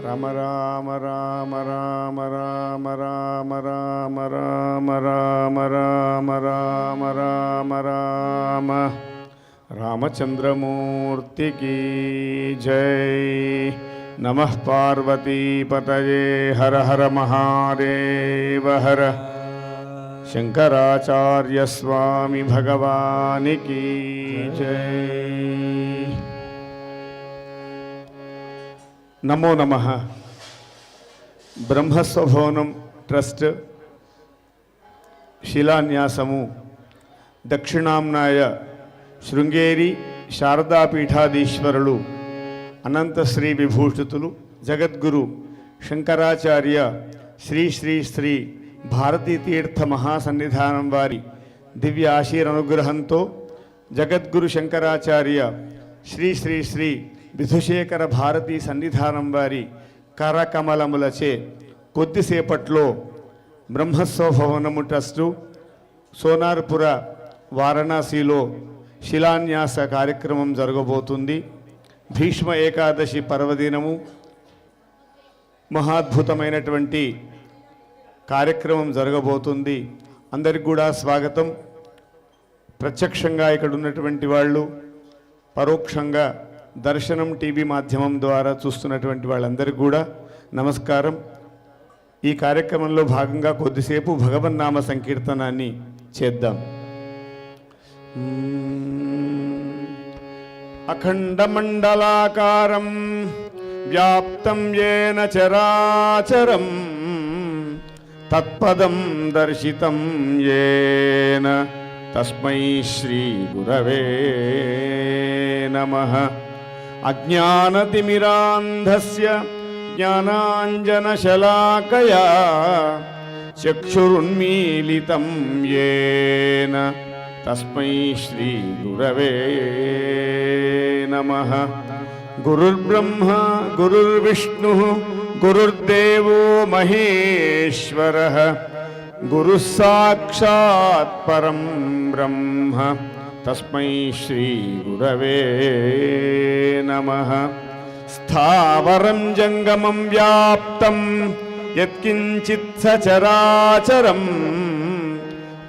రామ రామ రామ రామ రామ రామ రామ రామ రామ రామ రామ రామ రామ రామచంద్రమూర్తికి జై. నమః పార్వతీపతయే హర హర మహాదేవ హర. శంకరాచార్య స్వామి భగవానికి జై. నమో నమః. బ్రహ్మస్వభవనం ట్రస్ట్ శిలాన్యాసము దక్షిణాంనాయ శృంగేరి శారదాపీఠాధీశ్వరులు అనంత శ్రీ విభూషితులు జగద్గురు శంకరాచార్య శ్రీ శ్రీ శ్రీ భారతీ తీర్థ మహాసన్నిధానం వారి దివ్య ఆశీరనుగ్రహంతో జగద్గురు శంకరాచార్య శ్రీ శ్రీ శ్రీ విధుశేఖర భారతీ సన్నిధానం వారి కరకమలములచే కొద్దిసేపట్లో బ్రహ్మస్వభవనము ట్రస్టు సోనార్పుర వారణాసిలో శిలాన్యాస కార్యక్రమం జరగబోతుంది. భీష్మ ఏకాదశి పర్వదినము మహాద్భుతమైనటువంటి కార్యక్రమం జరగబోతుంది. అందరికి కూడా స్వాగతం. ప్రత్యక్షంగా ఇక్కడ ఉన్నటువంటి వాళ్ళు, పరోక్షంగా దర్శనం టీవీ మాధ్యమం ద్వారా చూస్తున్నటువంటి వాళ్ళందరికీ కూడా నమస్కారం. ఈ కార్యక్రమంలో భాగంగా కొద్దిసేపు భగవన్నామ సంకీర్తనాన్ని చేద్దాం. అఖండమండలాకారం వ్యాప్తం యేన చరాచరం తత్పదం దర్శితం యేన తస్మై శ్రీ గురవే నమః. అజ్ఞానతిమిరాంధస్య జ్ఞానాంజనశలాకయా చక్షురున్మీలితం యేన తస్మై శ్రీ గురవే నమః. గురుర్బ్రహ్మ గురుర్విష్ణుః గురుర్దేవో మహేశ్వరః గురుః సాక్షాత్ పరం బ్రహ్మ తస్మై శ్రీ గురవే నమః. స్థావరం జంగమం వ్యాప్తం యత్కించిత్ సచరాచరం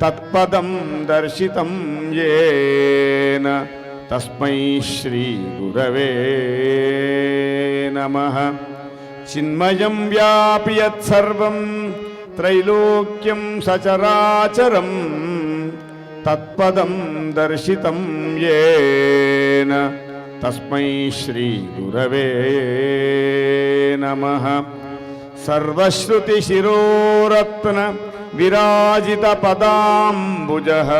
తత్పదం దర్శితం యేన తస్మై శ్రీ గురవే నమః. చిన్మయం వ్యాపి యత్సర్వం త్రైలోక్యం సచరాచరం తత్పదం దర్శితం యేన తస్మై శ్రీ గురవే నమః. సర్వశ్రుతి శిరోరత్న విరాజిత పదాంబుజః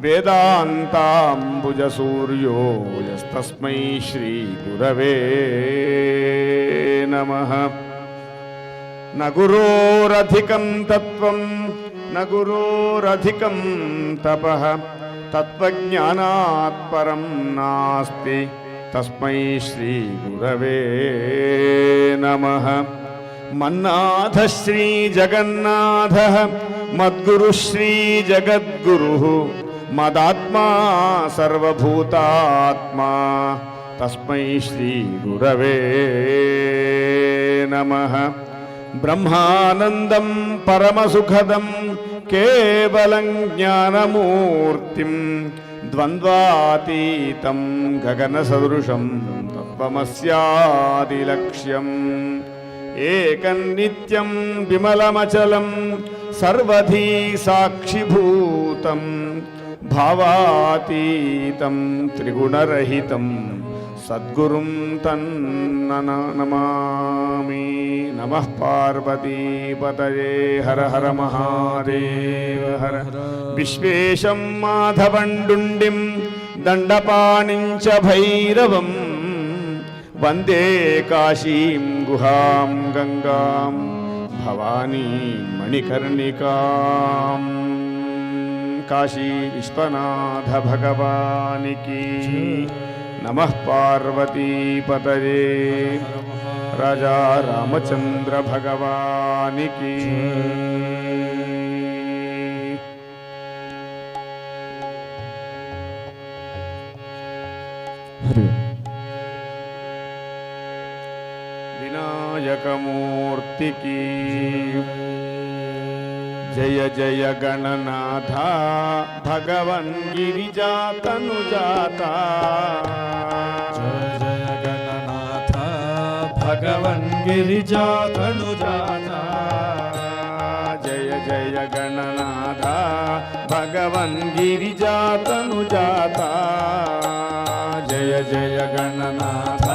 వేదాంతాంబుజ సూర్యో యస్తస్మై శ్రీ గురవే నమః. న గురోరధికం తత్వం న గురోరధికం తపః తత్వజ్ఞానాత్ పరం నాస్తి తస్మై శ్రీ గురవే నమః. మన్నాథ శ్రీ జగన్నాథః మద్గురు శ్రీ జగద్గురుః మదాత్మా సర్వభూతాత్మా తస్మై శ్రీ గురవే నమః. బ్రహ్మానందం పరమసుఖదం కేవలం జ్ఞానమూర్తిం ద్వంద్వాతీతం గగనసదృశం తత్వమస్యాదిలక్ష్యం ఏకం నిత్యం విమలమచలం సర్వధీ సాక్షిభూతం భావాతీతం త్రిగుణరహితం సద్గురుం తన్నమామి. నమః పార్వతీపతయే హర హర మహాదేవ హర. విశ్వేశం మాధవండుండిం దండపాణిం చ భైరవం వందే కాశీం గుహాం గంగాం భవానీ మణికర్ణికాం. కాశీ విశ్వనాథ భగవానికి నమః పార్వతీపతయే. రాజా రామచంద్ర భగవానికి వినాయకమూర్తికి జయ జయ గణనాథ భగవన్ గిరిజాతనుజాత జయ జయ గణనాథ భగవన్ గిరిజాతనుజాత జయ జయ గణనాథ భగవన్ గిరిజాతనుజాత జయ జయ గణనాథ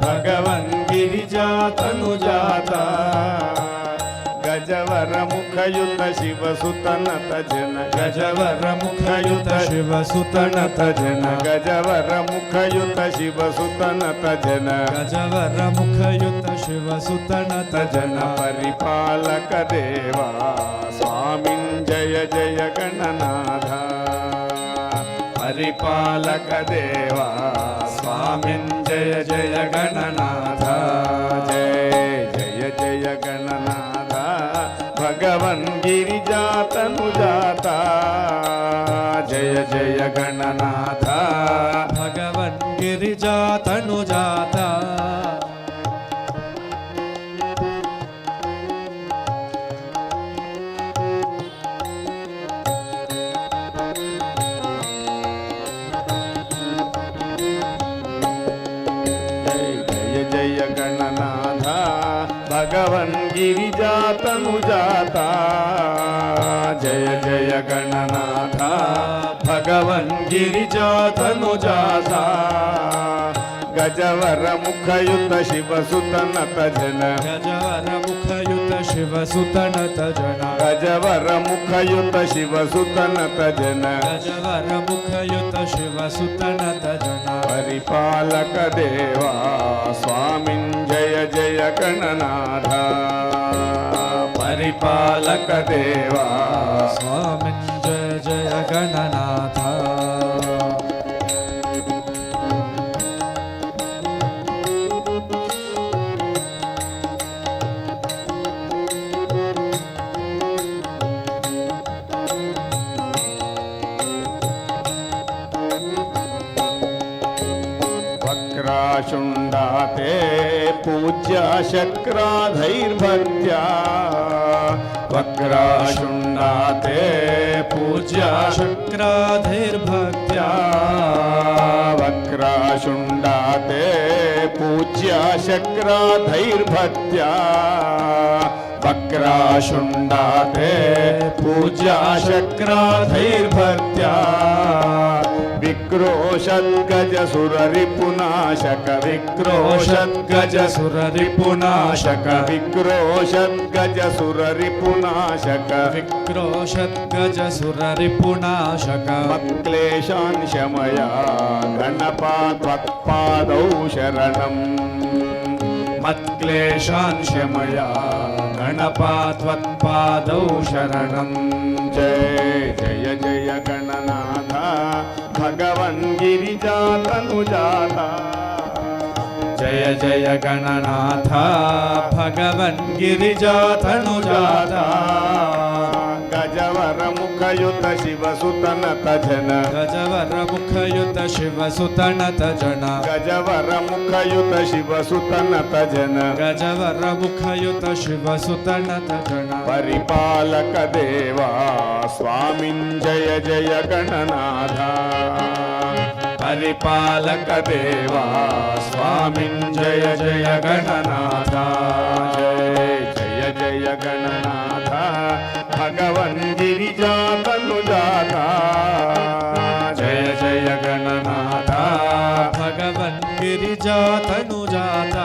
భగవన్ గిరిజాతనుజాత గజవర ముఖయుత శివసుతనత జన గజవర ముఖయుత శివసుతనత జన గజవర ముఖయుత శివసుతనత జన గజవర ముఖయుత శివసుతనత జన పరిపాలక దేవా స్వామిన్ జయ జయ గణనాథ పరిపాలక దేవా స్వామిన్ జయ జయ గణనాథ జయ జయ జయ గణనాథ భగవన్ గిరిజాతనుజాత జయ జయ గణనాథ భగవన్ గిరిజాతనుజాత జయ జయ గణనాథ భగవన్ గిరిజాతనుజాత జయ జయ గణనాథ భగవన్ గిరిజాతనుజాత గజవర ముఖయుత శివసుతనత జన గజవర ముఖయుత శివసుతనత జన గజవర ముఖయుత శివసుతనత జన గజవర ముఖయుత శివసుతనత జన పరిపాలక దేవా స్వామిన్ జయ జయ గణనాథ పరిపాలక దేవా స్వామి జయ జయ గణనాథ వక్రాశుండాతే పూజ్య శక్రాధైర్భక్త్యా వక్రాశుండాతే పూజ్య శక్రాధైర్భక్త్యా వక్రాశుండాతే పూజ్య శక్రాధైర్భక్త్యా వక్రాశుండాతే పూజ్య శక్రాధైర్భక్త్యా విక్రోషద్గజసురరిపునాశక విక్రోషద్గజసురరిపునాశక విక్రోషద్గజసురరిపునాశక విక్రోషద్గజసురరిపునాశక మత్క్లేశాన్ శమయ గణపాత్వత్పాదౌ శరణం మత్క్లేశాన్ శమయ గణపాత్వత్పాదౌ శరణం జయ జయ జయ గణనాథ భగవన్ గిరిజాతనుజాత జయ జయ గణనాథ భగవన్ గిరిజాతనుజాత గజవర ముఖయుత శివసుతనత జన గజవర ముఖయుత శివసుతనత జన గజవర ముఖయుత శివసుతనత జన గజవర ముఖయుత శివసుతనత జన పరిపాలక దేవా స్వామిన్ జయ జయ గణనాథ పరిపాలక దేవా స్వామిన్ జయ జయ గణనాథ జయ జయ జయ గణనాథ భగవన్ గిరిజాతనుజాత జయ జయ గణనాథ భగవన్ గిరిజాతనుజాత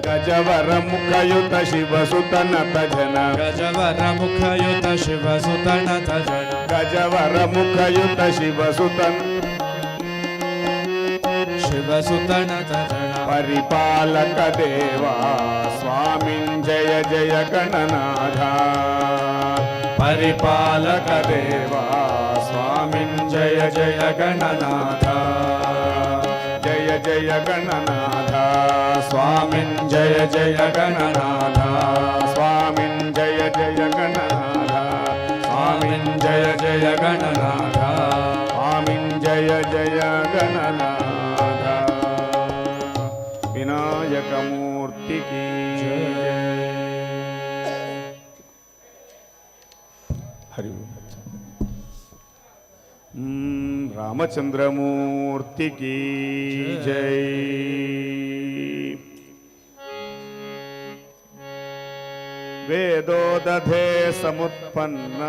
గజవర ముఖయుత శివసుతనత జన గజవర ముఖయుత శివసుతనత జన గజవర ముఖయుత శివసుతన్ శివసుతనత జన పరిపాలక దేవా స్వామిన్ జయ జయ గణనాథ పరిపాలక దేవా స్వామిన్ జయ జయ గణనాథ జయ జయ గణనాథ స్వామిన్ జయ జయ గణనాథ స్వామిన్ జయ జయ గణనాథ స్వామిన్ జయ జయ గణనాథ స్వామిన్ జయ జయ గణనాథ వినాయకమూర్తి रामचंद्रमूर्ति की जय। हरि ओम। रामचंद्रमूर्ति की जय। वेदो दधे समुत्पन्न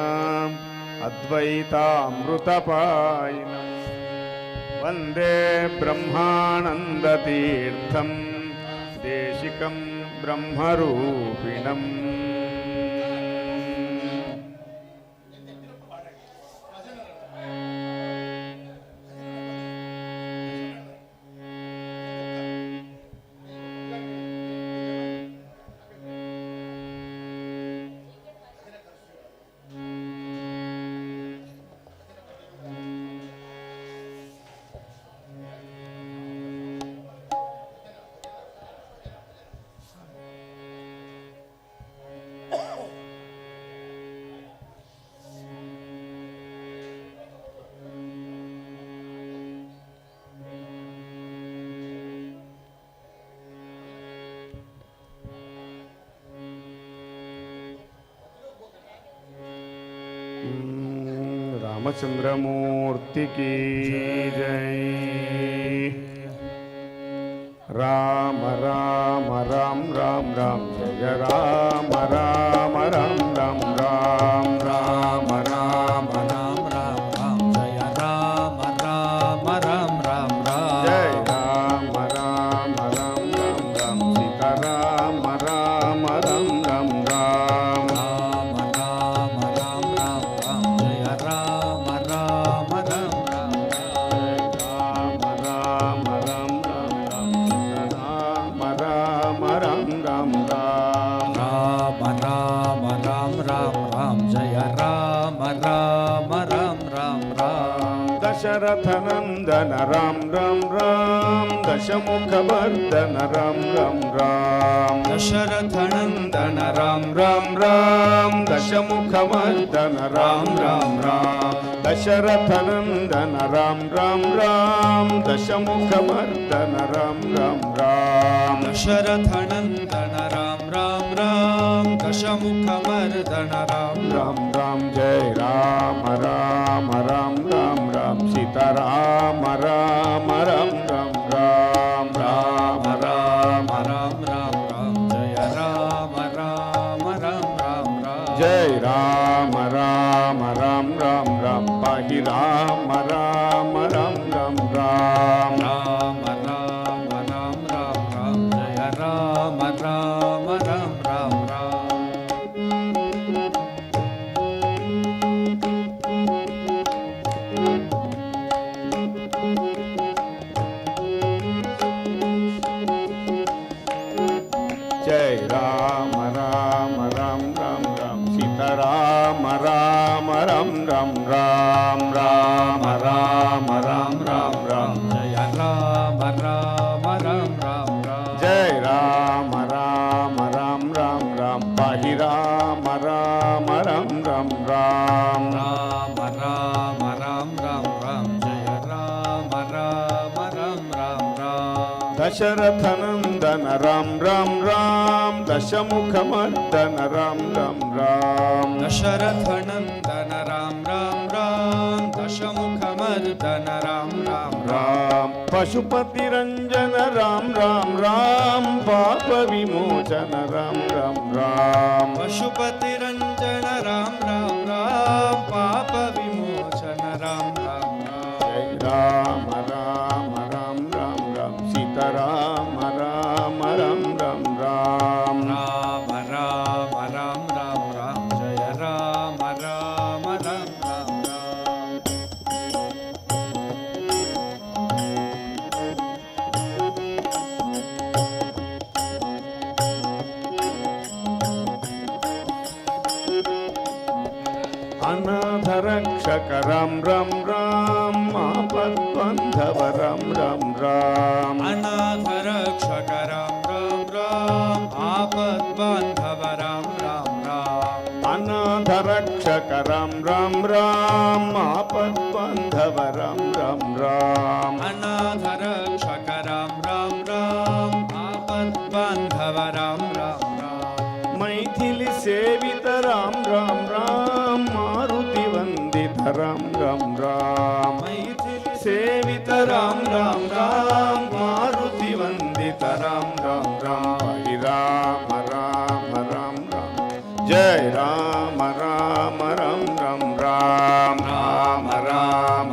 अद्वैतामृतपायिनम् वन्दे ब्रह्मानन्दतीर्थं देशिकं ब्रह्मरूपिणम्। रामचंद्रमूर्ति की जय। राम राम राम राम राम जय राम राम राम राम राम राम राम राम राम राम जय राम राम राम राम राम जय राम राम राम राम राम सीता राम राम राम राम राम राम राम राम राम राम जय राम राम राम राम राम राम राम राम राम सीता राम राम राम राम राम राम राम राम राम राम जय राम राम राम राम राम दशरथ नंदन राम राम राम दशमुखवर्धन राम राम राम दशरथ नंदन राम राम राम दशमुखवर्धन राम राम राम दशरथ नंदन राम राम राम दशमुखवर्धन राम राम राम दशरथ नंदन राम राम राम दशमुखमर्दन राम राम राम जय राम राम राम राम राम सीता राम राम राम राम राम राम राम राम राम राम जय राम राम राम राम राम जय राम राम राम राम राम पाहि राम राम राम राम राम राम राम राम राम राम जय राम राम राम राम राम जय राम राम राम राम राम सीता राम राम राम राम राम राम राम राम राम राम जय राम राम राम राम राम जय राम राम राम राम राम पाहि राम राम राम राम राम राम राम राम राम राम जय राम राम राम राम राम दशरथ नंदन राम राम राम दशमुखमर्दन राम राम राम दशरथ नंदन राम राम राम दशमुखमर्दन राम राम राम पशुपति रंजन राम राम राम पाप विमोचन राम राम राम पशुपति रंजन राम राम राम पाप विमोचन राम राम राम जय राम राम राम राम राम सीता राम राम राम राम राम राम राम राम राम राम जय राम राम राम राम राम अनाथ रक्षक राम राम राम आपद्बंधव राम राम राम अनाथ रक्षक राम राम राम आपद बांधव राम राम राम अनाथ रक्षक राम राम राम आपद्बंधव राम राम राम अनाथ रक्षक राम राम राम आपद बांधव राम राम मारुति वंदित राम राम राम हरि राम राम राम राम जय राम राम राम राम राम राम राम राम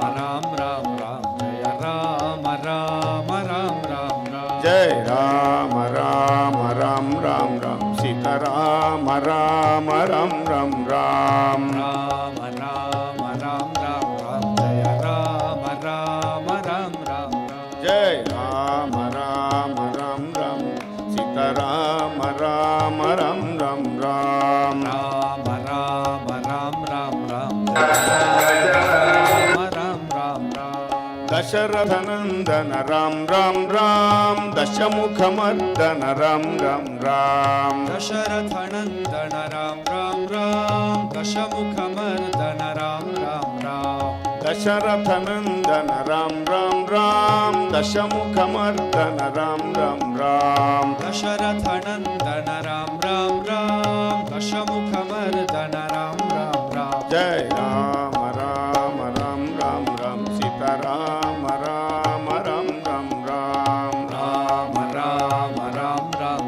राम राम जय राम राम राम राम राम जय राम राम राम राम राम सीता राम राम राम राम राम राम राम राम राम राम जय राम राम राम राम राम जय राम राम राम राम सीता राम राम राम राम राम राम राम राम राम राम जय राम राम राम राम दशरथ नंदन राम राम राम दशमुखमर्दन राम राम राम दशरथ नंदन राम राम राम दशमुखमर्दन राम राम राम दशरथ नंदन राम राम राम दशमुखमर्दन राम राम राम दशरथ नंदन राम राम राम दशमुखमर्दन राम राम राम जय राम राम राम राम राम सीता राम राम राम राम राम राम राम राम राम राम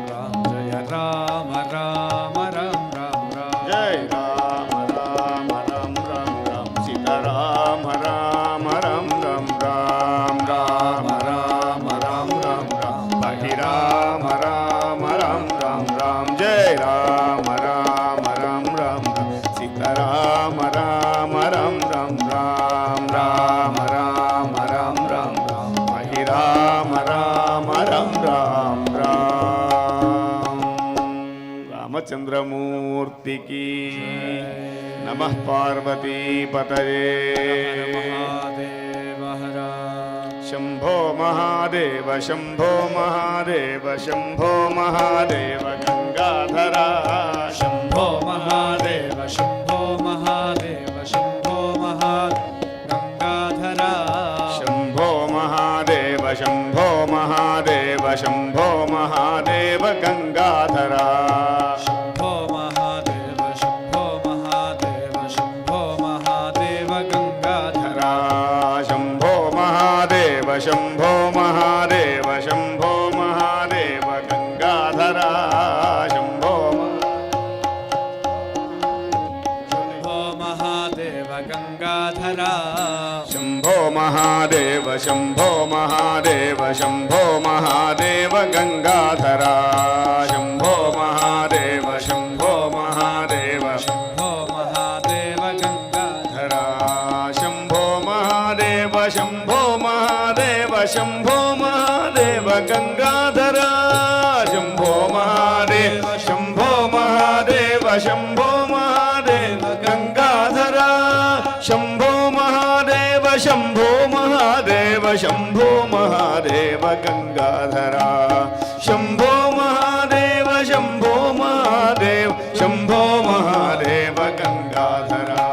जय राम राम राम राम राम जय राम राम राम राम राम सीता राम राम राम राम राम राम राम राम राम राम हरि राम राम राम राम राम जय राम राम राम राम राम सीता राम राम राम राम राम राम राम राम राम राम हरि राम राम राम राम राम रामचंद्रमूर्ति की नमः पार्वती पतये महादेव हर शंभो महादेव शंभो महादेव शंभो महादेव गंगाधरा शंभो महादेव शंभो महादेव शंभो गंगाधरा शंभो महादेव शंभो महादेव शंभो महादेव गंगाधरा शंभो महादेव शंभो महादेव शंभो महादेव गंगाधरा शंभो महादेव शंभो महादेव शंभो महादेव गंगाधरा शंभो शंभो महादेव गंगाधरा शंभो महादेव शंभो महादेव शंभो महादेव गंगाधरा शंभो महादेव शंभो महादेव शंभो महादेव गंगाधरा धरा शंभो महादेव शंभो महादेव शंभो महादेव गंगाधरा शंभो महादेव शंभो महादेव शंभो महादेव गंगाधरा शंभो महादेव शंभो महादेव शंभो महादेव गंगाधरा शंभो महादेव शंभो महादेव शंभो महादेव गंगाधरा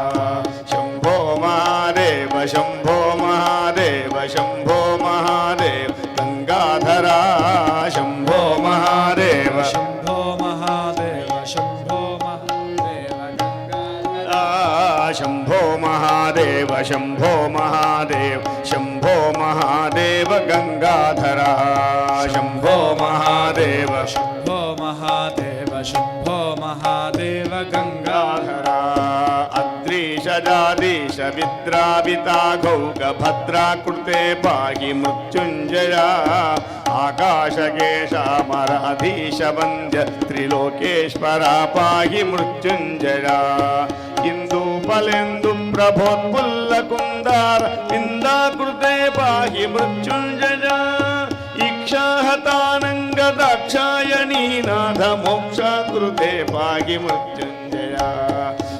शंभो महादेव शंभो महादेव शंभो महादेव गंगाधरा शंभो महादेव शंभो महादेव शंभो महादेव गंगाधरा शंभो महादेव शंभो महादेव शंभो महादेव गंगाधरा शंभो महादेव शंभो महादेव शंभो महादेव गंगाधरा गंगाधरा अद्रीशजादीश विद्राविताघौगभद्रा कृते पाहि मृत्युञ्जया आकाशकेशामराधीश वन्द्य त्रिलोकेश्वरा पाहि मृत्युञ्जया इन्दुपलेन्दु प्रभोत्पुल्लकुन्दार इन्दाकृते पाहि मृत्युञ्जया इक्षाहतानङ्गदाक्षायणीनाथ मोक्षाकृते पाहि मृत्युञ्जया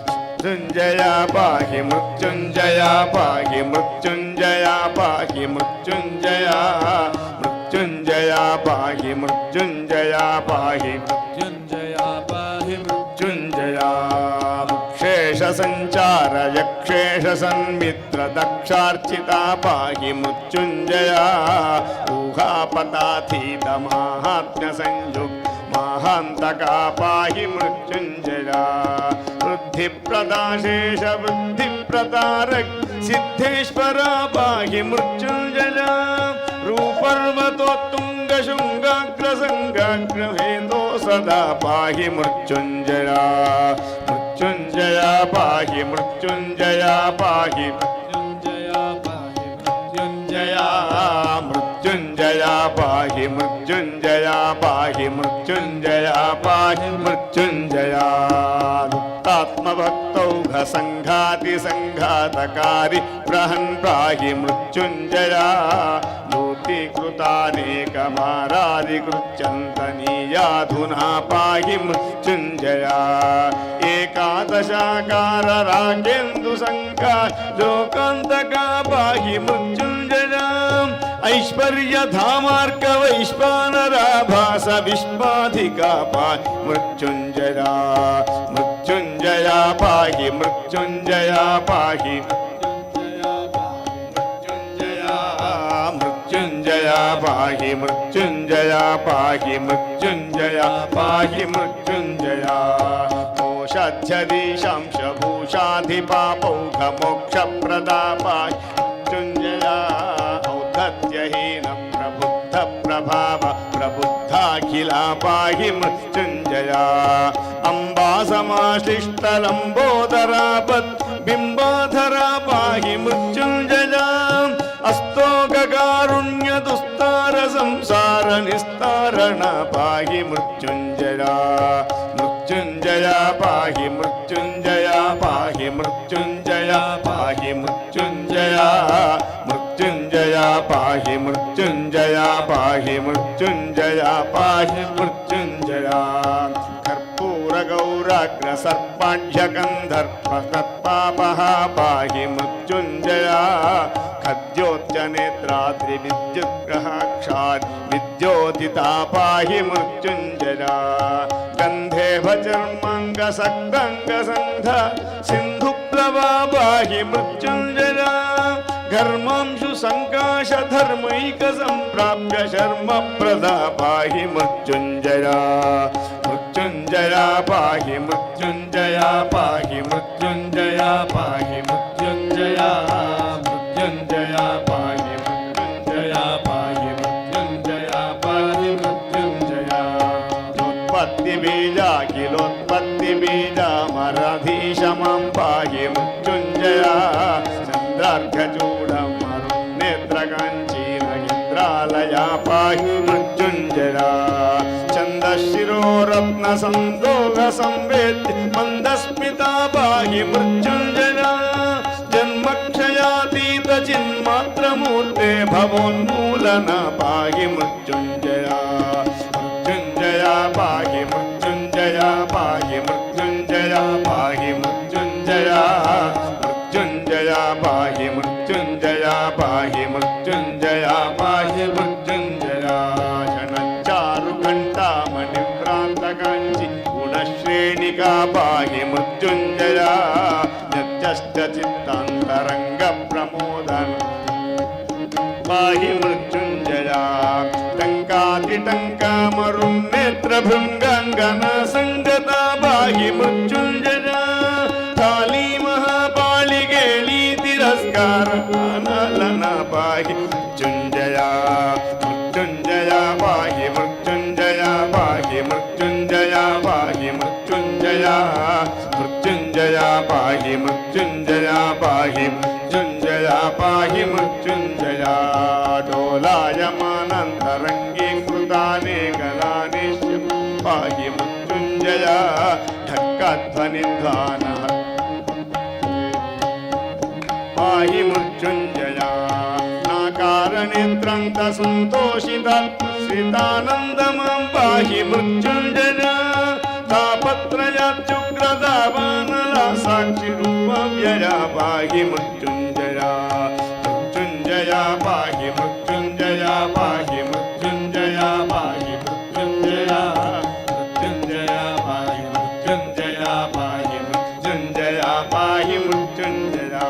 मृत्युञ्जया पाहि मृत्युञ्जया पाहि मृत्युञ्जया पाहि मृत्युञ्जया मृत्युञ्जया पाहि मृत्युञ्जया पाहि मृत्युञ्जया पाहि मृत्युञ्जया शेषसञ्चार यक्षेशसन्मित्र दक्षार्चिता पाहि मृत्युञ्जया ऊहापताथीत माहात्म्यसंयुक्त महान्तका पाहि मृत्युञ्जया वृद्धिप्रदाशेष वृद्धिप्रतारक सिद्धेश्वरा पाहि मृत्युञ्जया तुङ्गशृङ्गाग्रसङ्गाग्रहेतो सदा पाहि मृत्युञ्जया मृत्युञ्जया पाहि मृत्युञ्जया पाहि मृत्युञ्जया मृत्युञ्जया पाहि मृत्युञ्जया पाहि मृत्युञ्जया पाहि मृत्युञ्जया आत्मभक्तौघसङ्घाति सङ्घातकारि प्रहन् पाहि मृत्युञ्जया कृत्यन्तनीयाधुना पाहि मृत्युञ्जया एकादशाकार रागेन्दुसङ्का लोकान्तका पाहि मृत्युञ्जया ऐश्वर्यधामार्क वैश्वानराभास विश्वाधिका पाहि मृत्युञ्जया मृत्युञ्जया पाहि मृत्युञ्जया पाहि मृत्युञ्जया पाहि मृत्युञ्जया पाहि मृत्युञ्जया पाहि मृत्युञ्जया कोशाध्यधीशांशभूषाधिपापौघमोक्षप्रदा पाहि मृत्युञ्जया औद्धत्यहीन प्रबुद्ध प्रभाव प्रबुद्धाखिला पाहि मृत्युञ्जया अम्बा समाश्लिष्टलम्बोदरापत् बिम्बाधरा पाहि मृत्युञ्जया अस्तोकारुण्य दुस्तार संसार निस्तारण पाहि मृत्युञ्जया मृत्युञ्जया पाहि मृत्युञ्जया पाहि मृत्युञ्जया पाहि मृत्युञ्जया मृत्युञ्जया पाहि मृत्युञ्जया पाहि मृत्युञ्जया पाहि मृत्युञ्जया कर्पूरगौराग्रसर्पाढ्यगन्धर्पसत्पापः पाहि मृत्युञ्जया खद्योत्यनेत्राद्रिविद्युत्ग्रहाक्षात् विद्योतिता पाहि मृत्युञ्जया गन्धेव चर्माङ्गसक्ताङ्गसन्ध सिन्धुप्लवा पाहि मृत्युञ्जया घर्मांशु सङ्काशधर्मैकसम्प्राप्य शर्मप्रदा पाहि मृत्युञ्जया मृत्युञ्जया पाहि मृत्युञ्जया पाहि मृत्युञ्जया पाहि मृत्युञ्जया मृत्युञ्जया पाहि मृत्युञ्जया पाहि मृत्युञ्जया पाहि मृत्युञ्जया उत्पत्तिबीजा किलोत्पत्तिबीजा मराधीशमां पाहि मृत्युञ्जया चन्द्रार्घचूडमरुन्नेत्रकाञ्चीनगिन्द्रालया पाहि मृत्युञ्जया छन्दश्शिरोरत्नसन्दोगसंवेद्य मन्दस्मिता पाहि मृत्युञ्जया जन्मक्षयातीतचिन्मात्रमूर्ते भवोन्मूलन पाहि मृत्युञ्जया मृत्युञ्जया पाहि मृत्युञ्जया पाहि मृत्युञ्जया पाहि मृत्युञ्जया मृत्युञ्जया पाहि मृत्युञ्जया पाहि मृत्युञ्जया पाहि मृत्युञ्जया जनच्चारुघण्टामणिभ्रान्तकाञ्चि गुणश्रेणिका पाहि मृत्युञ्जया नित्यश्चित्तान्तरङ्गप्रमोदन पाहि मृत्युञ्जया टङ्कातिटङ्कामरुन्नेत्रभृङ्गाङ्गनासङ्गता पाहि मृत्युञ्जया काली महापालिकेली तिरस्कार अनलन पाहि मृत्युञ्जया मृत्युञ्जया पाहि मृत्युञ्जया पाहि मृत्युञ्जया पाहि मृत्युञ्जया मृत्युञ्जया पाहि मृत्युञ्जया पाहि मृत्युञ्जया पाहि मृत्युञ्जया डोलायमानन्तरङ्गीकृतानि पाहि मृत्युञ्जया ढक्कध्वनिध्वानः पाहि मृत्युञ्जया नाकारणेत्रन्तसन्तोषितानन्दमां पाहि मृत्युञ्जया तापत्रयाच्युग्रदावानला साक्षिरूपव्यया पाहि मृत्युञ्जया मृत्युञ्जया पाहि मृत्युञ्जया पाहि मृत्युञ्जया पाहि मृत्युञ्जया मृत्युञ्जया पाहि मृत्युञ्जया पाहि मृत्युञ्जया पाहि मृत्युञ्जया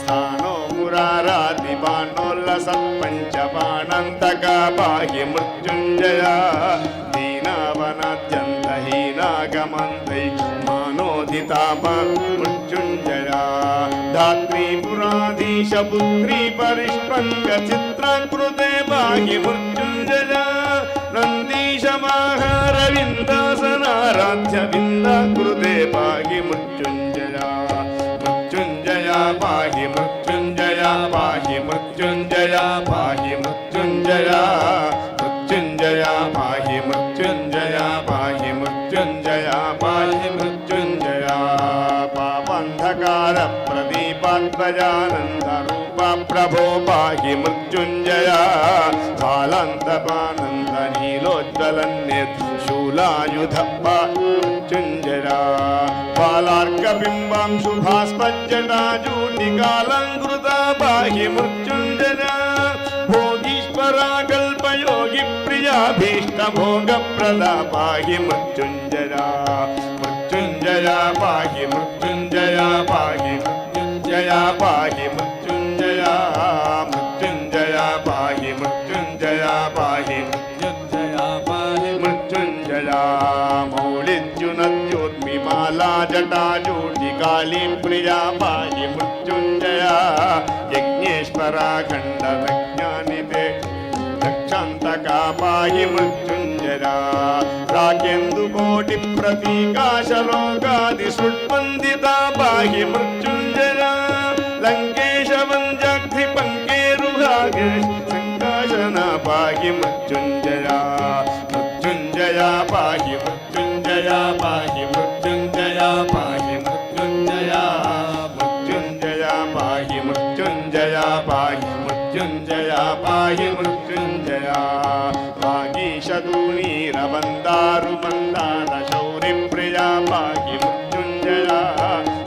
स्थानो मुरारादिबाणोल्लसत्पञ्चबाणन्तका पाहि मृत्युञ्जया दीनावनाद्यन्तहीनागमन्तै मानोदिता मृत्युञ्जया धात्री पुराधीशपुत्री परिष्पङ्गचित्राकृते पाहि मृत्युञ्जया साध्यविन्द कृते पाहि मृत्युञ्जया मृत्युञ्जया पाहि मृत्युञ्जया पाहि मृत्युञ्जया पाहि मृत्युञ्जया मृत्युञ्जया पाहि मृत्युञ्जया पाहि मृत्युञ्जया पाहि मृत्युञ्जया पापान्धकार प्रदीपात्मजानन्दरूप प्रभो पाहि मृत्युञ्जया कालान्तपानन्द नीलोज्ज्वलन्यत् शूलायुध मृत्युञ्जया बालार्कबिम्बं शुभास्पज्जटाजूटिकालङ्कृता पाहि मृत्युञ्जया भोगीश्वरा कल्पयोगी प्रियाभीष्टभोगप्रदा पाहि मृत्युञ्जया मृत्युञ्जया पाहि मृत्युञ्जया पाहि मृत्युञ्जया पाहि मृत्युञ्जया मृत्युञ्जया पाहि मृत्युञ्जया पाहि मृत्युञ्जया पाहि मृत्युञ्जया मौलिद्युनद्योद्मिमाला जटाजूटिकालीं प्रिया पाहि मृत्युञ्जया यज्ञेश्वरा खण्डतज्ञानिते दक्षान्तका पाहि मृत्युञ्जया राकेन्दुकोटिप्रतीकाशलोकादिसुष्वन्दिता पाहि मृत्युञ्जया लङ्केशवञ्जग्धिपङ्केरुभागे सङ्काशना पाहि मृत्युञ्जया मृत्युञ्जया पाहि मृत्युञ्जया पाहि मृत्युञ्जया पाहि मृत्युञ्जया मृत्युञ्जया पाहि मृत्युञ्जया पाहि मृत्युञ्जया पाहि मृत्युञ्जया वागीशतूणीरवन्दारुमन्दारशौरिप्रिया पाहि मृत्युञ्जया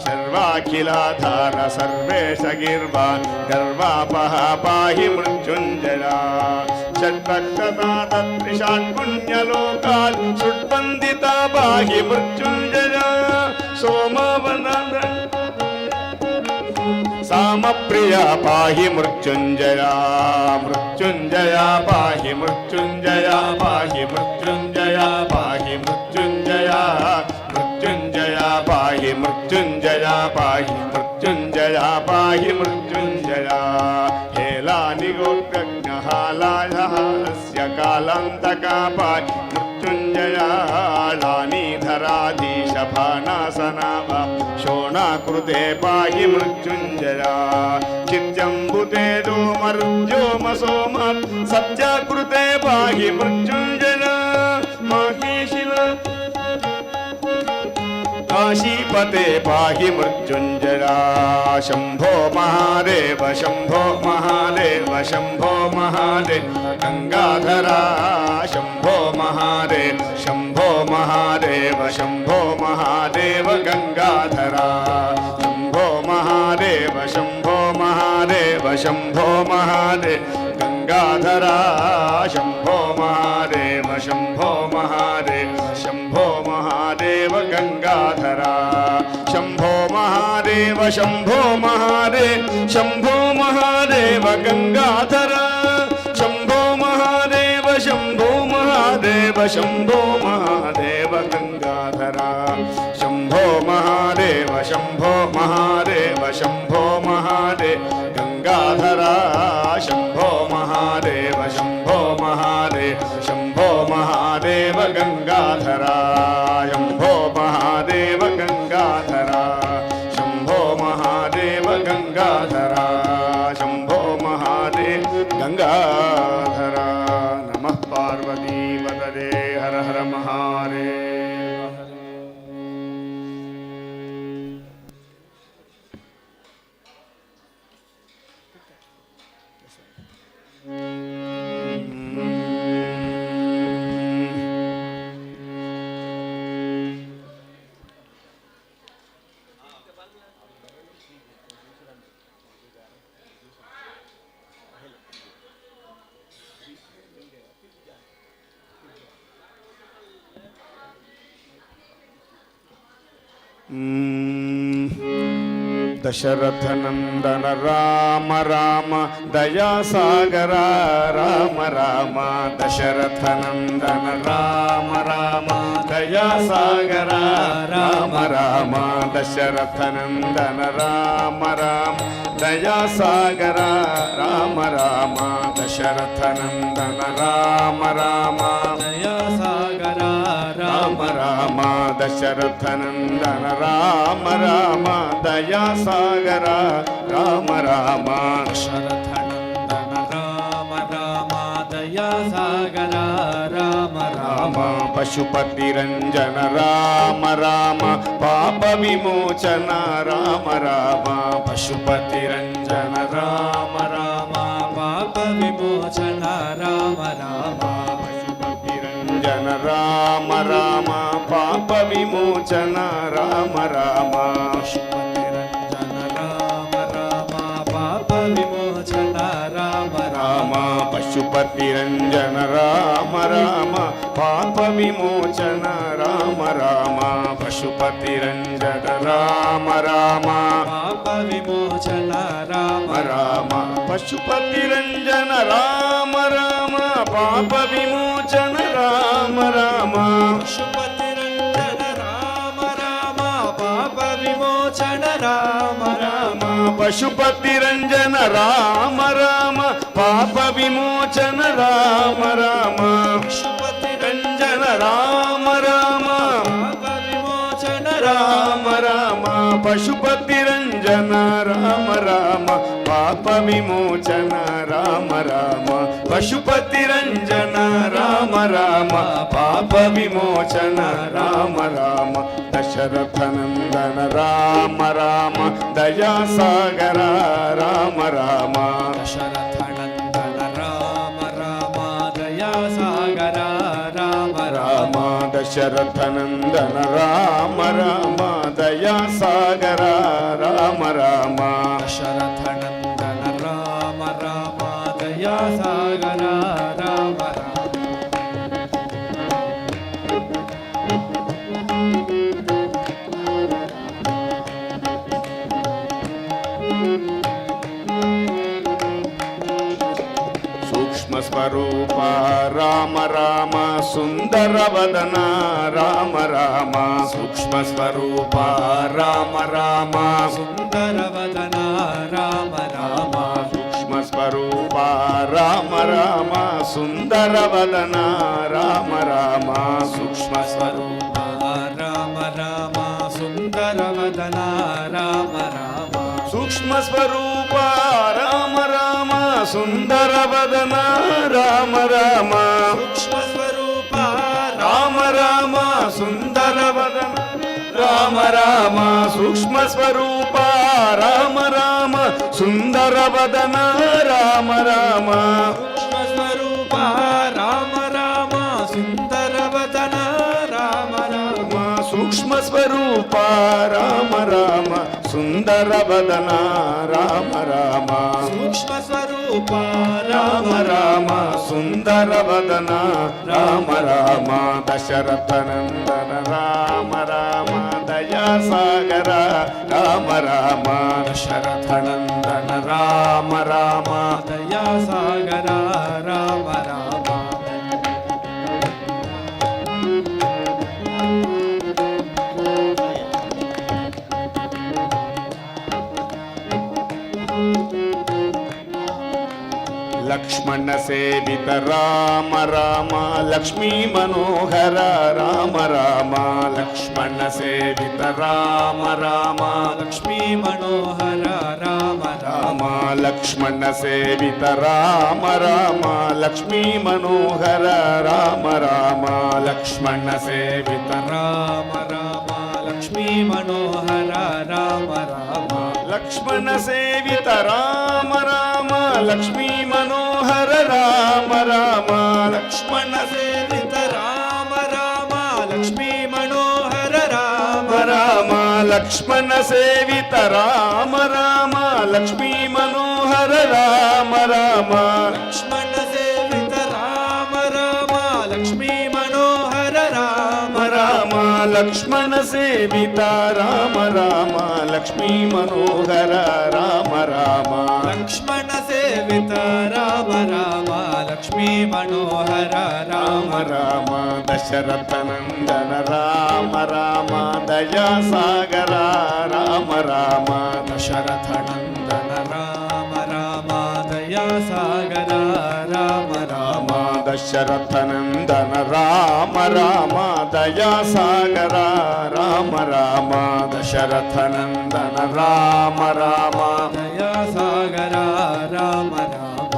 सर्वाखिलाधार सर्वेश गिर्वा गर्वापः पाहि मृत्युञ्जया षट्पक्षता तत्त्रिषाट्पुण्यलोकात् सुट्वन्दिता पाहि मृत्युञ्जया सोमावनद सामप्रिया पाहि मृत्युञ्जया मृत्युञ्जया पाहि मृत्युञ्जया पाहि मृत्युञ्जया पाहि मृत्युञ्जया मृत्युञ्जया पाहि मृत्युञ्जया पाहि मृत्युञ्जया पाहि मृत्युञ्जया हेलानिगोत्रज्ञहालायहालस्य कालान्तका पाहि मृत्युञ्जया लानीधराधीशभानासनावा शोणाकृते पाहि मृत्युञ्जया चित्यम्बुतेजो मरुद्योमसोम सत्याकृते पाहि मृत्युञ्जया माहेशिव काशीपते पाहि मृत्युञ्जया शम्भो महादेव शम्भो महादेव शम्भो महादेव गङ्गाधरा शम्भो महादेव शम्भो महादेव शम्भो महादेव गङ्गाधरा शम्भो महादेव शम्भो महादेव शम्भो महादेव गङ्गाधरा शम्भो महादेव शम्भो महादेव शम्भो महादेव गङ्गाधरा शम्भो महादेव शम्भो महादेव शम्भो महादेव गङ्गाधरा शम्भो महादेव शम्भो महादेव शम्भो महादेव गङ्गाधरा शम्भो महादेव शम्भो महादेव शम्भो महादेव गङ्गाधरा शम्भो महादेव शम्भो महादेव शम्भो महादेव गङ्गाधरा शम्भो महादेव गङ्गाधरा शम्भो महादेव गङ्गाधरा शम्भो महादेव गङ्गाधरा नमः पार्वती वददे हर हर महादेव दशरथनंदन राम राम दयासागरा राम राम दशरथनंदन राम राम दयासागरा राम राम दशरथनंदन राम राम दयासागरा राम राम दशरथनंदन राम राम दयासागरा राम రామ రామ దశరథనందన రామ రామ దయా సాగర రామ రామ శరథనందన రామ రామ దయా సాగర రామ రామ రామ పశుపతి రంజన రామ రామ పాప విమోచన రామ రామ పశుపతి రంజన రామ రామ పాప విమోచన రామ రామ పశుపతి రంజన రామ రామ పాప విమోచన రామ రామ పశుపతి రంజన రామ రామ పాప విమోచన రామ రామ రామ పశుపతి రంజన రామ రామ పాప విమోచన రామ రామ పశుపతి రంజన రామ రామ పాప విమోచన రామ రామ పశుపతి రంజన రామ రామ పాప విమోచన రామ రామ పశుపతి రంజన రామ రామ పాప విమోచన రామ రామ పశుపతి రంజన రామ రామ పాప విమోచన రామ రామ పశుపతి రంజన రామ రామ పాప విమోచన రామ రామ పశుపతి రంజన రామ రామ పాప విమోచన రామ రామ పశుపతి రంజన రామ రామ పాప విమోచన రామ రామ దశరథనందన రామ రామ దయా సాగర రామ రామ శరథనందన రామ రామ దయా సాగర రామ రామ దశరథనందన రామ రామ దయా సాగర రామ రామ శరథనందన రామ రామ దయా సాగర రామ రామ సూక్ష్మ స్వరూప రామ రామ సుందర వదన రామ రామ సూక్ష్మ స్వరూప రామ రామ సుందర వదన రామ రామ సూక్ష్మ స్వరూప రామ రామ సుందర వదన రామ రామ సూక్ష్మ స్వరూప రామ రామ సుందర వదన రామ రామ సూక్ష్మ స్వరూప రామ రామ సుందర వదన రామ రామ సూక్ష్మ స్వరూప రామ రామ సుందర వదన రామ రామ సూక్ష్మ స్వరూప రామ రామ సుందర వదన రామ రామ సూక్ష్మ స్వరూప రామ రామ సుందర వదన రామ రామ సూక్ష్మ స్వరూప రామ రామ సుందర వదన రామ రామ సూక్ష్మ స్వరూప రామ రామ సుందర వదన రామ రామ దశరథనందన రామ రామ దయా సాగర రామ రామ శరథనందన రామ రామ దయా సాగర రామ రామ లక్ష్మణ సేవిత రామ రామ లక్ష్మీ మనోహర రామ రామ లక్ష్మణ సేవిత రామ రామ లక్ష్మీ మనోహర రామ రామ రామ లక్ష్మణ సేవిత రామ రామ లక్ష్మీ మనోహర రామ రామ లక్ష్మణ సేవిత రామ రామ లక్ష్మీ మనోహర రామ రామ లక్ష్మణ సేవిత రామ రామ లక్ష్మీ మనోహర రామ రామ లక్ష్మణ సేవిత రామ రామ లక్ష్మీ మనోహర రామ రామ లక్ష్మణ సేవిత రామ రామ లక్ష్మీ మనోహర రామ రామ లక్ష్మణ సేవిత రామ రామ లక్ష్మీ మనోహర రామ రామ లక్ష్మణ సేవిత రామ రామ లక్ష్మీ మనోహర రామ రామ లక్ష్మణ సేవిత రామ రామ లక్ష్మీ మనోహర రామ రామ రామ దశరథనందన రామ రామ దయా సాగర రామ రామ శరథనందన రామ రామ దయా సాగర రామ రామ రామ దశరథనందన రామ రామ దయా సాగర రామ రామ దశరథనందన రామ రామ దయా సాగర రామ రామ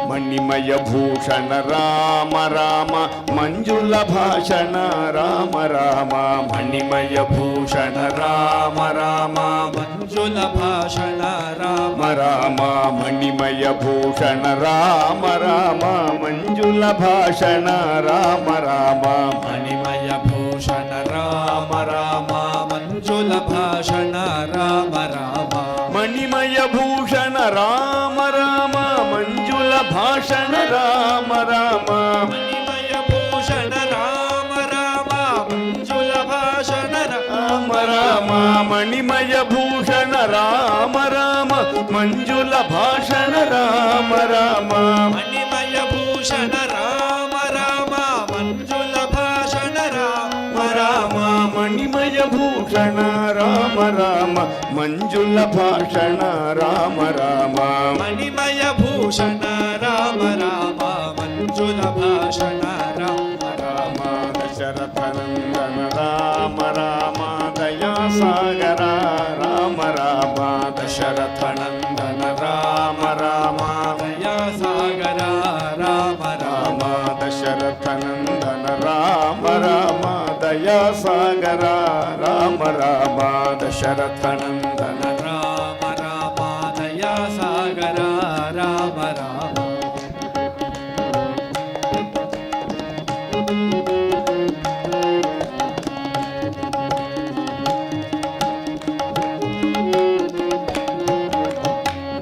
మణిమయ భూషణ రామ రామ మంజుల భాషణ రామ రామ మణిమయ భూషణ రామ రామ మంజుల భాషణ రామ రామ మణిమయ భూషణ రామ రామ మంజుల భాషణ రామ రామ మణిమయ భూషణ రామ రామ మంజుల భాషణ రామ రామ మణిమయ భూషణ రామ రామ మంజుల భాషణ రామ రామ మణిమయ భూషణ రామ రామ మంజుల భాషణ రామ రామ మణిమయ భూషణ రామ రామ మంజుల భాషణ రామ రామ మణిమయ భూషణ రామ రామ మంజుల భాషణ రామ రామ మణిమయ భూషణ రామ రామ మంజుల భాషణ రామ రామ మణిమయ భూషణ రామ రామ మంజుల భాషణ రామ రామ దశరథనందన రామ రామ దయా సాగర రామ రామ దశరథనందన రామ రామ దయా సాగర రామ రామ రామ దశరథనందన రామ రామ దయా సాగర రామ రామ దశరథనందన రామ రామ దయా సాగర రామ రామ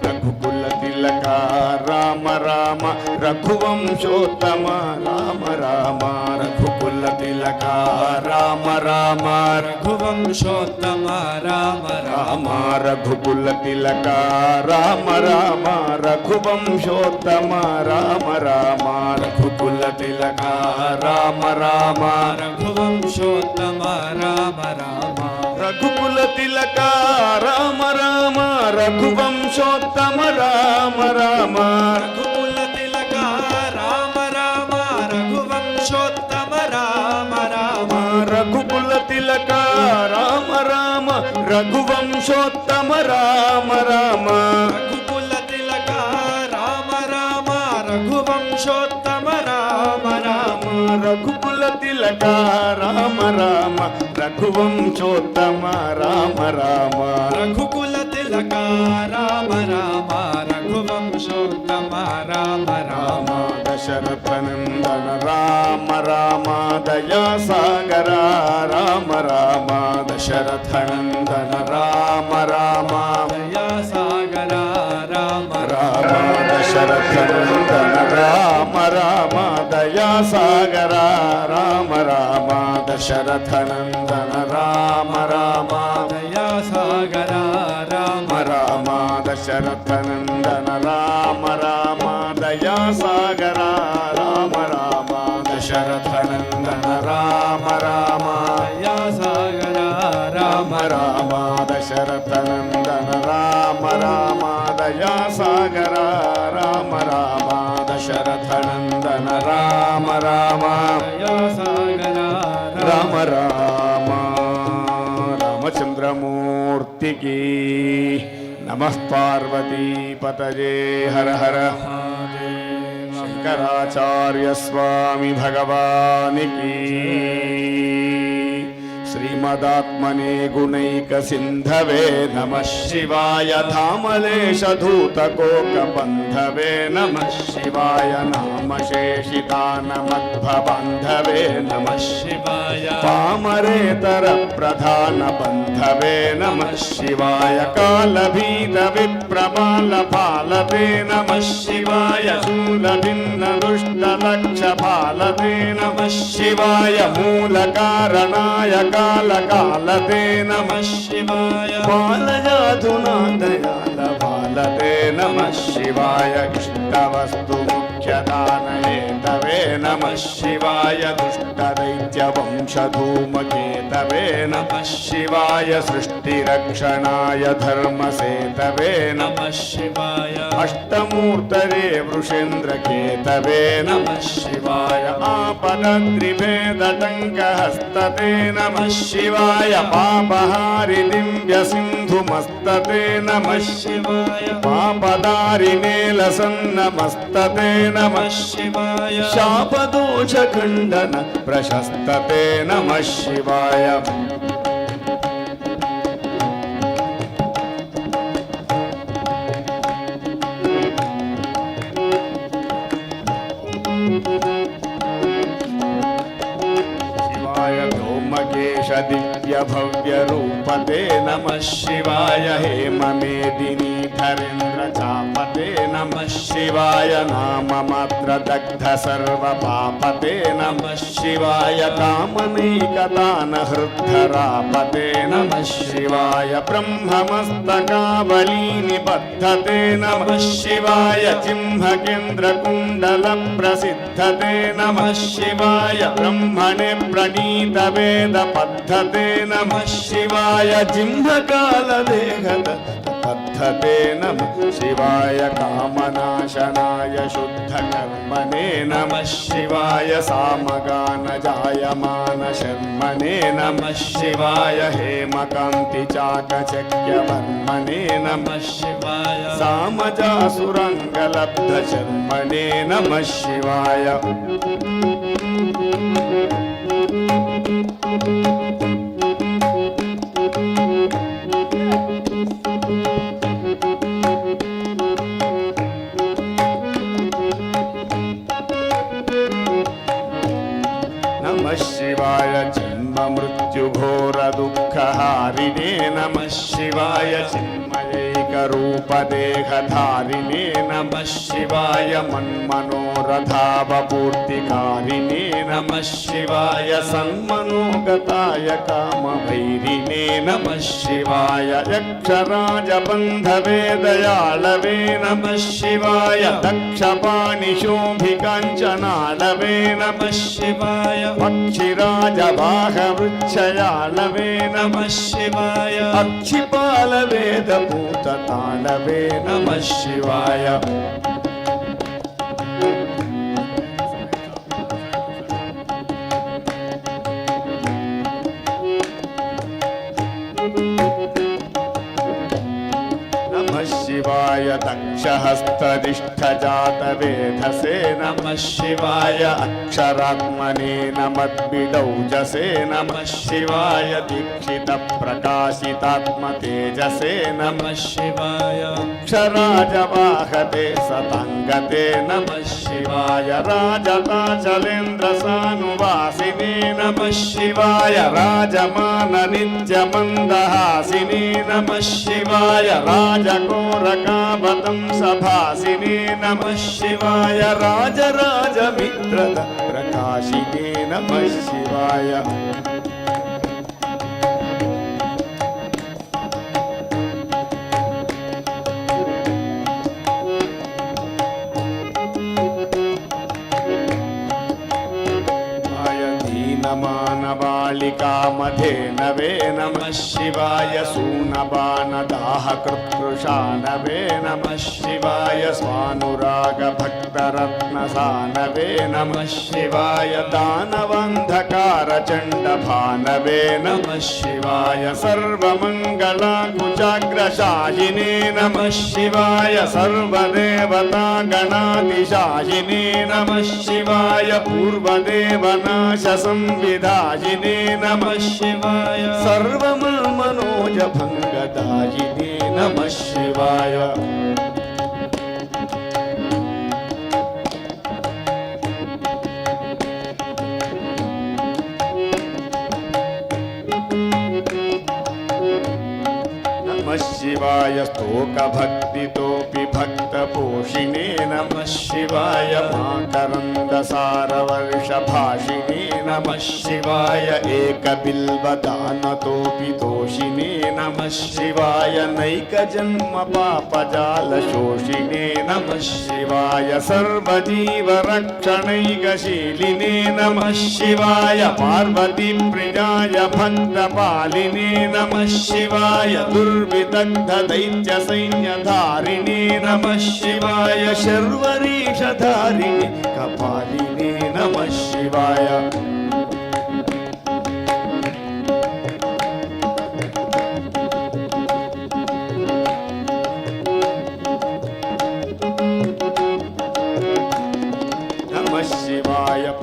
రఘుకుల తిలక రామ రామ రఘువంశోత్తమ రామ రామ రఘుకుల తిలక రామ రామ రఘువంశోత్తమ రామ రామ రామ రఘుకుల తిలక రామ రామ రఘువంశోత్తమ రామ రామ రఘుకుల తిలక రామ రామ రఘువంశోత్తమ రామ రామ రఘుకుల తిలక రామ రామ రఘువంశోత్తమ రామ రామ రఘుకుల తిలక రామ రామ రఘువంశోత్తమ రామ రామ రఘుకుల తిలక రామ రామ రఘువంశోత్తమ రామ రామ రఘుకుల తిలక రామ రామ రఘువంశోత్తమ రామ రామ రఘుకుల తిలక రామ రామ రఘువంశోత్తమ రామ రామ రఘుకుల తిలక రామ రామ రఘువంశోత్తమ రామ రామ దశరథనందన రామ రామ దయా సాగర రామ రామ దశరథనందన రామ రామ దయా సాగర రామ రామ దశరథనందన రామ రామ దయా సాగర రామ రామ దశరథనందన రామ రామ దయా సాగర రామ రామ దశరథనందన రామ రామ దయా సాగర రామ రామ దశరథనందన రామ రామ దయా సాగర రామ రామ దశరథనందన రామ రామ దయా సాగర రామ రామ దశరథనందన రామ రామ దయా సాగర రామ రామ రామచంద్రమూర్తికి నమః పార్వతీపతయే హర హర శంకరాచార్య స్వామి భగవానికి శ్రీమదాత్మనే గుణైక సింధవే నమః శివాయ ధామలేశధూతకోకబంధవే నమః శివాయ నామశేషితానమద్భబంధవే నమః శివాయ పామరేతర ప్రధాన బంధవే నమః శివాయ కాలభీత విప్రబాల పాలవే నమః శివాయ శూలభిన్న దుష్ట లక్ష పాలవే నమః శివాయ మూల కారణాయ కాల కాలతే నమః శివాయ బాలయాధునా దయాల బాలతే నమః శివాయ ఇష్టవస్తు ముఖ్య सौख्यदानहेतवे नमः शिवाय दुष्टदैत्यवंशधूमकेतवे नमः शिवाय सृष्टिरक्षणाय धर्मसेतवे नमः शिवाय अष्टमूर्तये वृषेन्द्रकेतवे नमः शिवाय आपदद्रिभेदटङ्कहस्तते नमः शिवाय पापहारि दिव्यसिन्धुमस्तते नमः शिवाय पापदारिनेलसन्नमस्तते नमः शिवाय शापदोषखण्डन प्रशस्तते नमः शिवाय व्योमकेश दिव्य भव्य रूपते नमः शिवाय हेममेदिनी धरेन्द्र चापते नमः शिवाय नाम मात्र दग्ध सर्व पापते नमः शिवाय कामनैकतान हृद्धरापते नमः शिवाय ब्रह्ममस्तकावली निबद्धते नमः शिवाय चिह्मकेन्द्र कुण्डल प्रसिद्धते नमः शिवाय ब्रह्मणे प्रणीत वेद पद्धते नमः शिवाय जिह्मकाल देहद पद्धते नमः शिवाय कामनाशनाय शुद्ध कर्मणे नमः शिवाय सामगान जायमान शर्मणे नमः शिवाय हेमकान्ति चाकचक्यवर्मणे नमः शिवाय सामजासुरङ्गलब्ध शर्मणे नमः शिवाय नमः शिवाय जन्म मृत्यु घोर दुःखहारिणे नमः शिवाय चिन्मयैकरूप देहधारिणे नमः शिवाय मन्मनोरथावपूर्तिकारिणे नमः शिवाय सन्मनोगताय कामभैरिणे नमः शिवाय यक्षराजबन्धवे दयाळवे नमः शिवाय दक्षपाणिशोभिकाञ्चनाळवे नमः शिवाय पक्षिराजवाहवृक्षयाळवे नमः शिवाय अक्षिपालवेदभूतताळवे नमः शिवाय नमः शिवाय दक्षहस्तदिष्ठजातवेधसे नमः शिवाय अक्षरात्मने नमद्विदौजसे नमः शिवाय दीक्षितप्रकाशितात्मतेजसे नमः शिवाय अक्षराजवाहते सताङ्गते नमः शिवाय राजताचलेन्द्रसानुवासिने नमः शिवाय राजमाननित्यमन्दहासिने नमः शिवाय राजकोरकावतं सभासिने नमः शिवाय राजराजमित्रद प्रकाशिने नमः शिवाय मानवालिकामधे नवे नमः शिवाय सूनबानदाहकृत्कृशानवे नमः शिवाय स्वानुरागभक्तरत्नसानवे नमः शिवाय दानवन्धकारचण्डभानवे नमः शिवाय सर्वमङ्गलाकुचाग्रशाहिने नमः शिवाय सर्वदेवतागणातिशाहिने नमः शिवाय पूर्वदेवनाशसंविधायिने नमः शिवाय सर्वमनोजभङ्गदायिने नमः शिवाय नमः शिवाय स्तोकभक्तितोऽपि भक्तपोषिणे नमः शिवाय माकरन्दसारवर्षभाषिणे नमः शिवाय एकबिल्वदानतोपितोषिणे नमः शिवाय नैकजन्मपापजालशोषिणे नमः शिवाय सर्वजीवरक्षणैकशीलिने नमः शिवाय पार्वतीप्रियाय भक्तपालिने नमः शिवाय दुर्विदग्धदैत्यसैन्यधारिणे नमः शिवाय शर्वरीशधारिणे कपालिने नमः शिवाय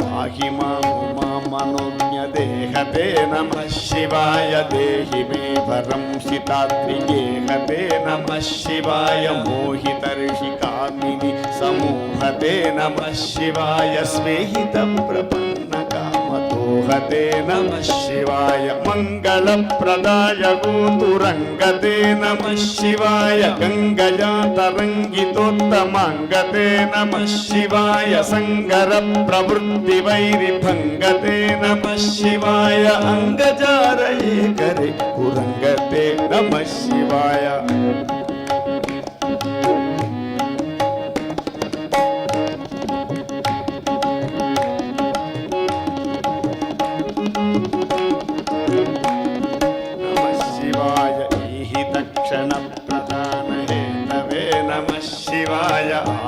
पाहि मां मनोज्ञदेहते नमः शिवाय देहि मे वरं सितात्रिगेहते नमः शिवाय मोहितर्षिकामिनि समूहते नमः शिवाय स्वेहितप्रपन्नकामतोहते नमः शिवाय मङ्गलप्रदाय गोतुरङ्गते नमः शिवाय गङ्गया तरङ्गितोत्तमाङ्गते नमः शिवाय सङ्गरप्रवृत्तिवैरिभङ्गते नमः शिवाय अङ्गजारये करे कुरङ्गते नमः शिवाय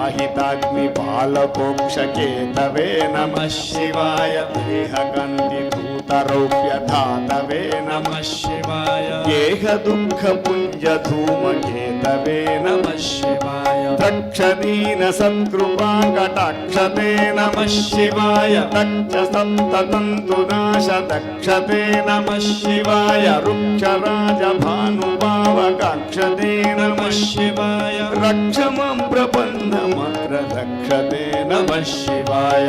आहिताग्निपालकोक्षकेतवे नमः शिवाय देहकान्तिधूतरौप्यधातवे नमः शिवाय गेहदुःखपुञ्जधूमकेतवे नमः शिवाय दक्षदीनसत्कृपाकटाक्षते नमः शिवाय दक्षसप्ततन्तुनाशदक्षते नमः शिवाय रुक्षराजभानुभावकाक्षते नमः शिवाय रक्ष मां प्रपन्नमात्र रक्षते नमः शिवाय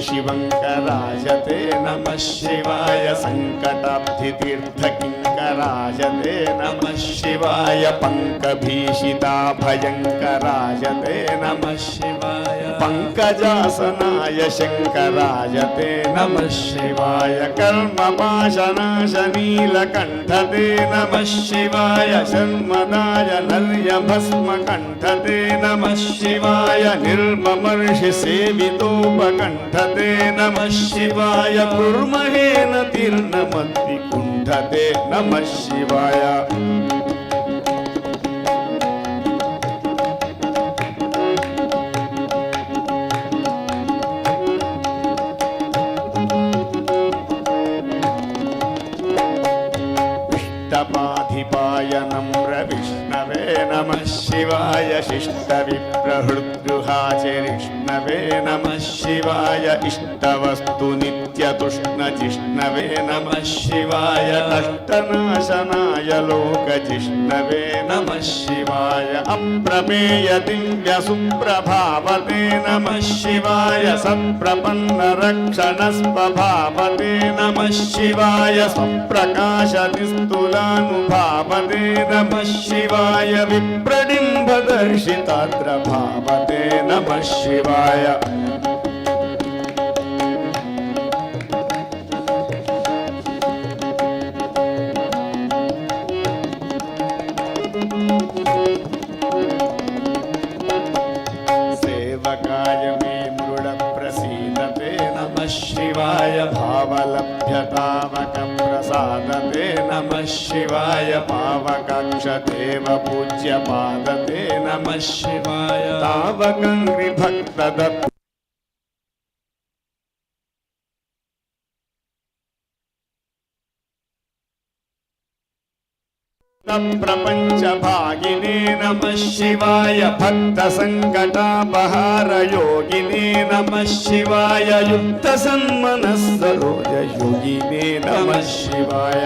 शिवङ्कराजते नमः शिवाय सङ्कटाब्धितीर्थकिङ्कराजते नमः शिवाय पङ्कभीषिताभयङ्कराजते नमः शिवाय पङ्कजासनाय शङ्कराजते नमः शिवाय कर्मपाशनाशनीलकण्ठते नमः शिवाय शर्मदाय नर्यभस्मकण्ठते नमः शिवाय निर्ममर्षिसेवितोपकण्ठते नमः शिवाय कुर्महेन तीर्णमद्विकुण्ठते नमः शिवाय इष्टपाधिपाय नम्रविष्णवे नमः शिवाय शिष्टविप्रहृद्गुहाचिरिष्णवे नमः शिवाय इष्टवस्तुनित्यतुष्णजिष्णवे नमः शिवाय नष्टनाशनाय लोकजिष्णवे नमः शिवाय अप्रमेयदिव्यसुप्रभावते नमः शिवाय सत्प्रपन्नरक्षणस्वभावते नमः शिवाय स्वप्रकाशनिस्तुलानुभावते नमः शिवाय विप्रडिम्बदर्शिताद्रभावते नमः शिवाय सेवकाय मे मृडप्रसीदते नमः शिवाय भावलभ्यतावकप्रसादते नमः शिवाय पावकाक्षदेव पूज्यपादते नमः शिवाय तावकङ्घ्रिभक्तदत्त प्रपंचभागिने नमः शिवाय भक्तसङ्कटापहारयोगिने नमः शिवाय युक्तसन्मनस्सरोजयोगिने नमः शिवाय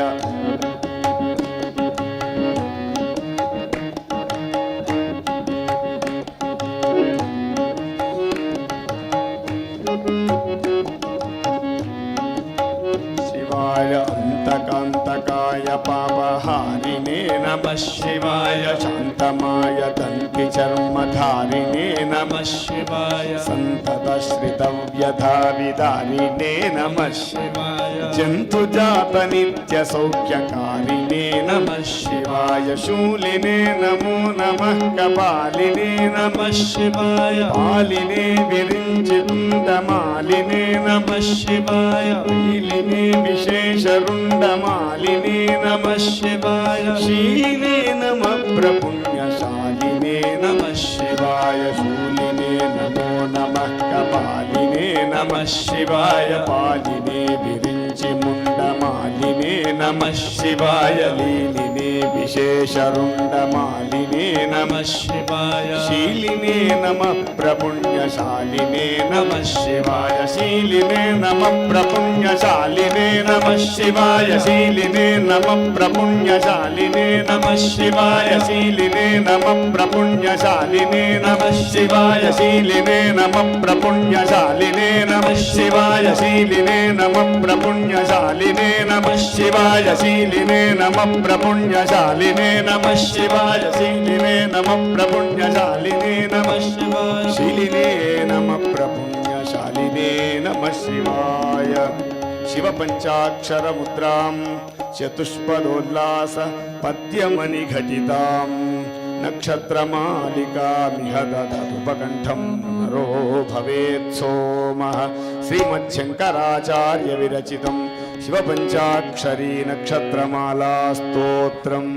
शिवाय अंतकांतकाय पापहारिणे नमः शिवाय शांतमाय दंति चर्मधारिणे नमः शिवाय संततश्रितव्यधाविदारिणे नमः शिवाय जंतुजात नित्य सौख्यकारिणे नमः शिवाय शूलिने नमो नमः कपालिने नमः शिवाय पालिने विरिञ्चिरुण्डमालिने नमः शिवाय लीलिने विशेषरुण्डमालिने नमः शिवाय शीलिने नमः प्रपुण्यशालिने नमः शिवाय शूलिने नमो नमः कपालिने नमः शिवाय पालिने विरिञ्चिमुण्डमालिने नमः शिवाय लीलिने विशेषरुण्डमालिने नमः शिवाय शीलिने नमः प्रपुण्यशालिने नमः शिवाय शीलिने नमः प्रपुण्यशालिने नमः शिवाय शीलिने नमः प्रपुण्यशालिने नमः शिवाय शीलिने नमः प्रपुण्यशालिने नमः शिवाय शीलिने नमः प्रपुण्यशालिने नमः शिवाय शीलिने नमः प्रपुण्यशालिने नमः शिवाय शीलिने नमः प्रपुण्यशालिने नमः शिवाय शीलिने नमः प्रपुण्यशालिने नमः शिवाय शीलिने नमः प्रपुण्यशालिने नमः शिवाय शिवपञ्चाक्षरमुद्रां चतुष्पदोल्लास पद्यमणिघटितां नक्षत्रमालिकामिह दधतुपकण्ठं नरो भवेत् सोमः श्रीमच्छङ्कराचार्यविरचितं शिवपञ्चाक्षरी नक्षत्रमाला स्तोत्रम्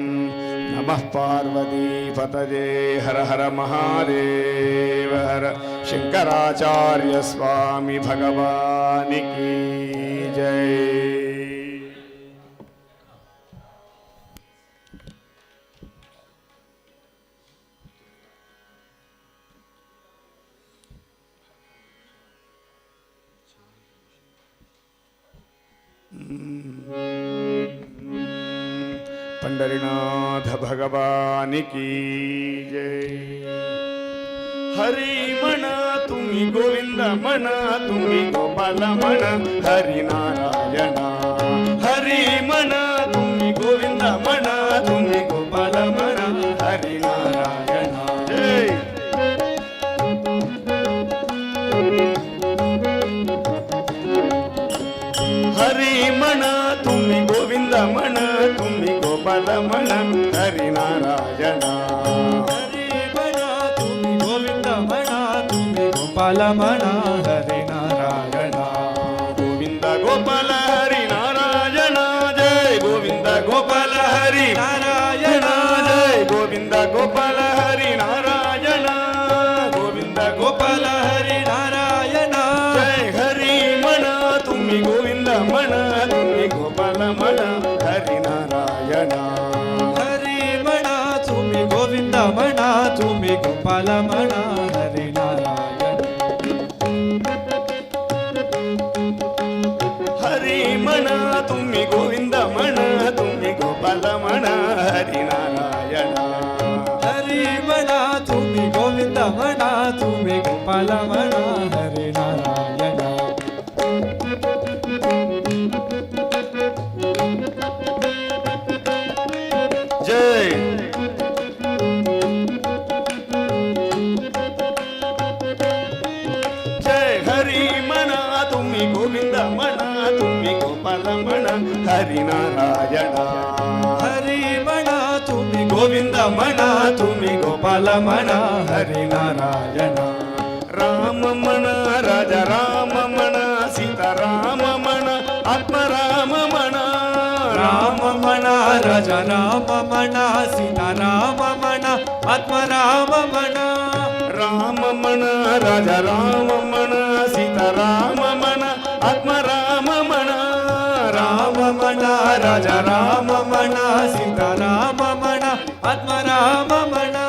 नमः पार्वतीपतये हर हर महादेव हर शंकराचार्य स्वामी भगवान की जय। पंढरीनाथ भगवान की जय। हरी म्हणा तुम्ही गोविंद म्हणा तुम्ही गोपाल म्हणा हरी नारायण हरी म्हणा तुम्ही गोविंद म्हणा तुम्ही गोपाल म्हणा हरी नारायण जय। हरी म्हणा तुम्ही गोविंद म्हणा तुम्ही गोपाल म्हणा हरी नारायण हरी म्हणा तुम्ही गोविंद म्हणा तुम्ही गोपाल म्हणा हरी नारायण गोविंद गोपाल हरी नारायण जय गोविंद गोपाल हरी नारायण जय गोविंद गोपाल हरी नारायण गोविंद गोपाल हरी नारायण जय हरी म्हणा तुम्ही गोविंद म्हणा तुम्ही गोपाल म्हणा हरी नारायण हरी म्हणा तुम्ही गोविंद म्हणा तुम्ही गोपाल म्हणा हरी नारायण हरी म्हणा तुम्ही गोविंद म्हणा तुम्ही गोपाल म्हणा हरी नारायण हरी म्हणा तुम्ही गोविंद म्हणा तुम्ही गोपाल म्हणा हरी नारायण जय। जय हरी म्हणा तुम्ही गोविंद म्हणा तुम्ही गोपाल म्हणा हरी नारायण हरी म्हणा तुम्ही गोविंद म्हणा तुम्ही गोपाल म्हणा हरी नारायण राम म्हणा राजा राम म्हणा सीताराम म्हणा आत्माराम म्हणा राम म्हणा राजा राम म्हणा सीताराम म्हणा आत्माराम म्हणा राम म्हणा राजा राम म्हणा सीताराम म्हणा आत्माराम म्हणा राम म्हणा राजा राम म्हणा सीताराम म्हणा आत्माराम म्हणा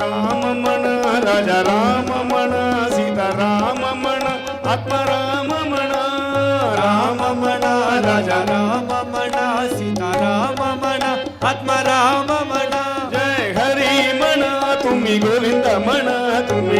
राम म्हणा राजा राम म्हणा सीताराम म्हणा आत्माराम म्हणा राम म्हणा राजा राम म्हणा सीताराम म्हणा आत्माराम म्हणा जय हरी म्हणा तुम्ही गोविंद म्हणा तुम्ही